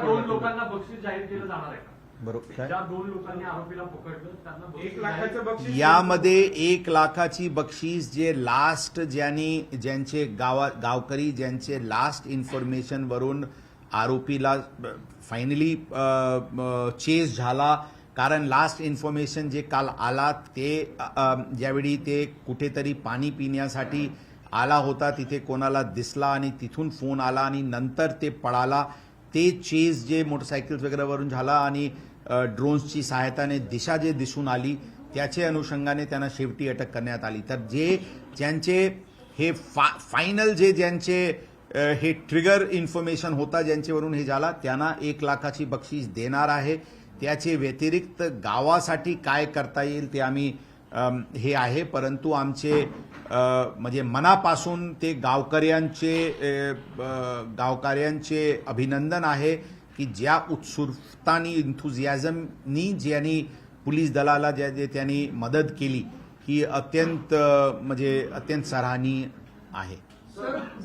दोन लोकांना बक्षीस जाहीर केलं जाणार आहे का? बरोबर. ज्या दोन लोकांनी आरोपीला पकडलं त्यांना 1 लाखाचं बक्षीस यामध्ये 1 लाखाची बक्षीस जे लास्ट ज्यांचे गावकरी ज्यांचे लास्ट इन्फॉर्मेशन वरून आरोपीला फायनली चेस झाला. कारण लास्ट इन्फॉर्मेशन जे काल आला ते ज्यावेळी ते कुठेतरी पाणी पिण्यासाठी आला होता तिथे कोणाला दिसला आणि तिथून फोन आला आणि नंतर ते पळाला. ते चेस जे मोटरसायकल्स वगैरेवरून झाला आणि ड्रोन्सची सहायताने दिशा जे दिसून आली त्याच्या अनुषंगाने त्यांना शेवटी अटक करण्यात आली. तर ज्यांचे हे फायनल ज्यांचे हे ट्रिगर इन्फॉर्मेशन होता ज्यांच्यावरून हे झाला त्यांना 1 लाखाची बक्षीस देणार आहे. त्याचे व्यतिरिक्त गावासाठी काय करता येईल ते आम्ही हे आहे. परंतु आमचे म्हणजे मनापासून ते गावकऱ्यांचे अभिनंदन आहे की ज्या उत्सुकतानी इन्थुझियाझमनी ज्यांनी पोलीस दलाला जे त्यांनी मदत केली ही अत्यंत सराहनीय आहे.